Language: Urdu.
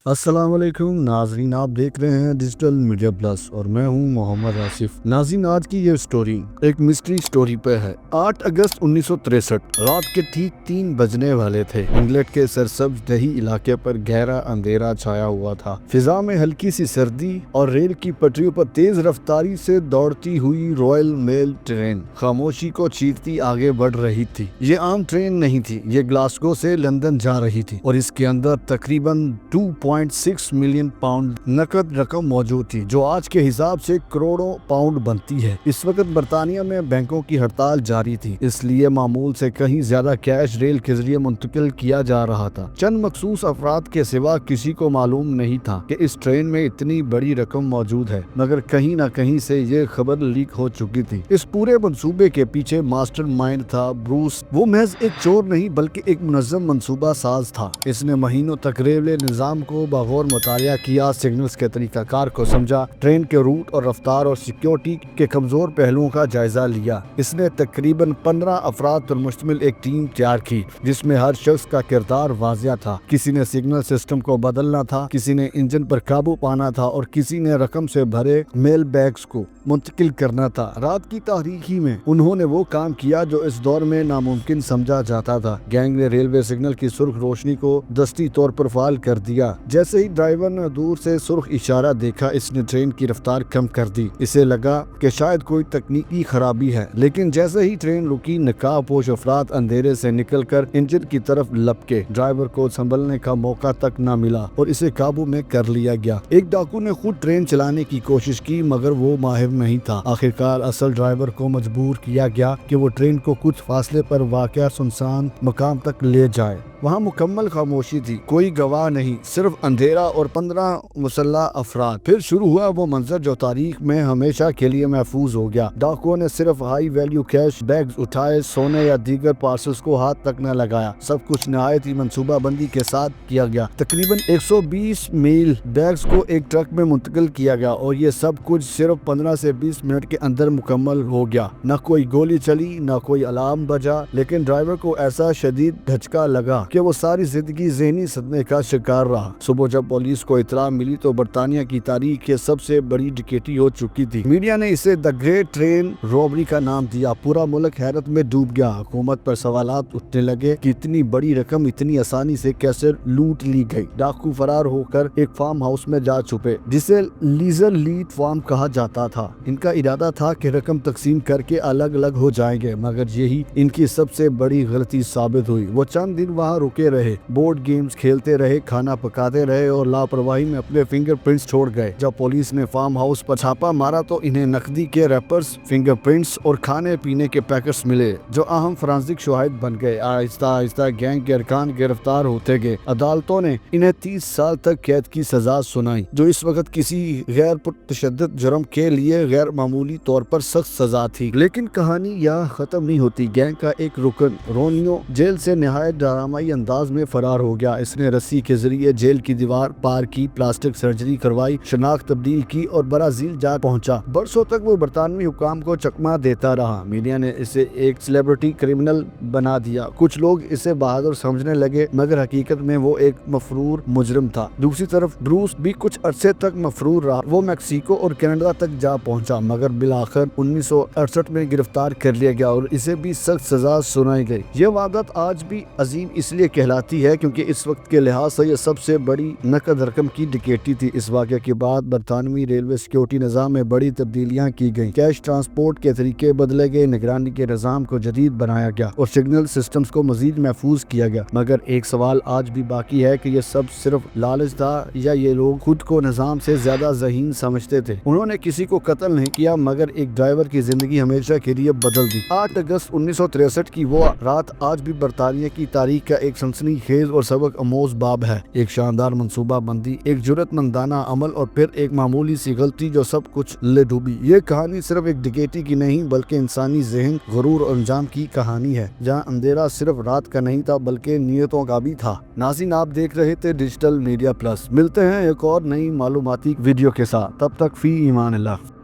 السلام علیکم ناظرین، آپ دیکھ رہے ہیں ڈیجیٹل میڈیا پلس اور میں ہوں محمد آصف۔ ناظرین، آج کی یہ سٹوری ایک مسٹری سٹوری پہ ہے۔ 8 اگست 1963 رات کے ٹھیک 3 بجنے والے تھے۔ انگلینڈ کے سرسبز دیہی علاقے پر گہرا اندھیرا چھایا ہوا تھا۔ فضا میں ہلکی سی سردی اور ریل کی پٹریوں پر تیز رفتاری سے دوڑتی ہوئی رائل میل ٹرین خاموشی کو چیرتی آگے بڑھ رہی تھی۔ یہ عام ٹرین نہیں تھی، یہ گلاسگو سے لندن جا رہی تھی اور اس کے اندر تقریباً 2.6 ملین پاؤنڈ نقد رقم موجود تھی، جو آج کے حساب سے کروڑوں پاؤنڈ بنتی ہے۔ اس وقت برطانیہ میں بینکوں کی ہڑتال جاری تھی، اس لیے معمول سے کہیں زیادہ کیش ریل کے ذریعے منتقل کیا جا رہا تھا۔ چند مخصوص افراد کے سوا کسی کو معلوم نہیں تھا کہ اس ٹرین میں اتنی بڑی رقم موجود ہے، مگر کہیں نہ کہیں سے یہ خبر لیک ہو چکی تھی۔ اس پورے منصوبے کے پیچھے ماسٹر مائنڈ تھا بروس۔ وہ محض ایک چور نہیں بلکہ ایک منظم منصوبہ ساز تھا۔ اس نے مہینوں تک ریلوے نظام کو بغور مطالعہ کیا، سگنلز کے طریقہ کار کو سمجھا، ٹرین کے روٹ اور رفتار اور سیکیورٹی کے کمزور پہلوؤں کا جائزہ لیا۔ اس نے تقریباً 15 افراد پر مشتمل ایک ٹیم تیار کی، جس میں ہر شخص کا کردار واضح تھا۔ کسی نے سگنل سسٹم کو بدلنا تھا، کسی نے انجن پر قابو پانا تھا اور کسی نے رقم سے بھرے میل بیگز کو منتقل کرنا تھا۔ رات کی تاریکی میں انہوں نے وہ کام کیا جو اس دور میں ناممکن سمجھا جاتا تھا۔ گینگ نے ریلوے سگنل کی سرخ روشنی کو دستی طور پر فعال کر دیا۔ جیسے ہی ڈرائیور نے دور سے سرخ اشارہ دیکھا، اس نے ٹرین کی رفتار کم کر دی۔ اسے لگا کہ شاید کوئی تکنیکی خرابی ہے، لیکن جیسے ہی ٹرین رکی، نقاب پوش افراد اندھیرے سے نکل کر انجن کی طرف لپکے۔ ڈرائیور کو سنبھلنے کا موقع تک نہ ملا اور اسے قابو میں کر لیا گیا۔ ایک ڈاکو نے خود ٹرین چلانے کی کوشش کی، مگر وہ ماہر نہیں تھا۔ آخرکار اصل ڈرائیور کو مجبور کیا گیا کہ وہ ٹرین کو کچھ فاصلے پر واقع سنسان مقام تک لے جائے۔ وہاں مکمل خاموشی تھی، کوئی گواہ نہیں، صرف اندھیرا اور 15 مسلح افراد۔ پھر شروع ہوا وہ منظر جو تاریخ میں ہمیشہ کے لیے محفوظ ہو گیا۔ ڈاکوؤں نے صرف ہائی ویلیو کیش بیگز اٹھائے، سونے یا دیگر پارسلز کو ہاتھ تک نہ لگایا۔ سب کچھ نہایت ہی منصوبہ بندی کے ساتھ کیا گیا۔ تقریباً 120 میل بیگز کو ایک ٹرک میں منتقل کیا گیا اور یہ سب کچھ صرف 15 سے 20 منٹ کے اندر مکمل ہو گیا۔ نہ کوئی گولی چلی، نہ کوئی الارم بجا، لیکن ڈرائیور کو ایسا شدید دھچکا لگا کہ وہ ساری زندگی ذہنی صدمے کا شکار رہا۔ صبح جب پولیس کو اطلاع ملی تو برطانیہ کی تاریخ کی سب سے بڑی ڈکیتی ہو چکی تھی۔ میڈیا نے اسے دی گریٹ ٹرین رابری کا نام دیا۔ پورا ملک حیرت میں ڈوب گیا۔ حکومت پر سوالات اٹھنے لگے کہ اتنی بڑی رقم اتنی آسانی سے کیسے لوٹ لی گئی۔ ڈاکو فرار ہو کر ایک فارم ہاؤس میں جا چھپے، جسے لیزر لیڈ فارم کہا جاتا تھا۔ ان کا ارادہ تھا کہ رقم تقسیم کر کے الگ الگ ہو جائیں گے، مگر یہی ان کی سب سے بڑی غلطی ثابت ہوئی۔ وہ چند دن وہاں رکے رہے، بورڈ گیمز کھیلتے رہے، کھانا پکاتے رہے اور لاپرواہی میں اپنے فنگر پرنٹس چھوڑ گئے۔ جب پولیس نے فارم ہاؤس پر چھاپا مارا تو انہیں نقدی کے ریپرز، فنگر پرنٹس اور کھانے پینے کے پیکٹس ملے، جو اہم فرانسک شواہد بن گئے۔ آہستہ آہستہ گینگ کے ارکان گرفتار ہوتے گئے۔ عدالتوں نے انہیں 30 سال تک قید کی سزا سنائی، جو اس وقت کسی غیر پرتشدد جرم کے لیے غیر معمولی طور پر سخت سزا تھی۔ لیکن کہانی یہاں ختم نہیں ہوتی۔ گینگ کا ایک رکن رونیو جیل سے نہایت ڈرامائی انداز میں فرار ہو گیا۔ اس نے رسی کے ذریعے جیل کی دیوار پار کی، پلاسٹک سرجری کروائی، شناخت تبدیل کی اور برازیل جا پہنچا۔ برسوں تک وہ برطانوی حکام کو چکمہ دیتا رہا۔ میڈیا نے اسے ایک سیلیبریٹی کرمنل بنا دیا۔ کچھ لوگ اسے بہادر سمجھنے لگے، مگر حقیقت میں وہ ایک مفرور مجرم تھا۔ دوسری طرف بروس بھی کچھ عرصے تک مفرور رہا۔ وہ میکسیکو اور کینیڈا تک جا پہنچا، مگر بالآخر 1968 میں گرفتار کر لیا گیا اور اسے بھی سخت سزا سنائی گئی۔ یہ واردات آج بھی عظیم اس لیے کہلاتی ہے کیونکہ اس وقت کے لحاظ سے یہ سب سے بڑی نقد رقم کی ڈکیتی تھی۔ اس واقعے کے بعد برطانوی ریلوے سیکیورٹی نظام میں بڑی تبدیلیاں کی گئیں۔ کیش ٹرانسپورٹ کے طریقے بدلے گئے، نگرانی کے نظام کو جدید بنایا گیا اور سگنل سسٹمز کو مزید محفوظ کیا گیا۔ مگر ایک سوال آج بھی باقی ہے کہ یہ سب صرف لالچ تھا یا یہ لوگ خود کو نظام سے زیادہ ذہین سمجھتے تھے؟ انہوں نے کسی کو قتل نہیں کیا، مگر ایک ڈرائیور کی زندگی ہمیشہ کے لیے بدل دی۔ 8 اگست 1963 کی وہ رات آج بھی برطانیہ کی تاریخ کا ایک سنسنی خیز اور سبق آموز باب ہے۔ ایک شاندار منصوبہ بندی، ایک جرأت مندانہ عمل اور پھر ایک معمولی سی غلطی جو سب کچھ لے ڈوبی۔ یہ کہانی صرف ایک ڈکیتی کی نہیں بلکہ انسانی ذہن، غرور اور انجام کی کہانی ہے، جہاں اندھیرا صرف رات کا نہیں تھا بلکہ نیتوں کا بھی تھا۔ ناظرین، آپ دیکھ رہے تھے ڈیجیٹل میڈیا پلس۔ ملتے ہیں ایک اور نئی معلوماتی ویڈیو کے ساتھ، تب تک فی امان اللہ۔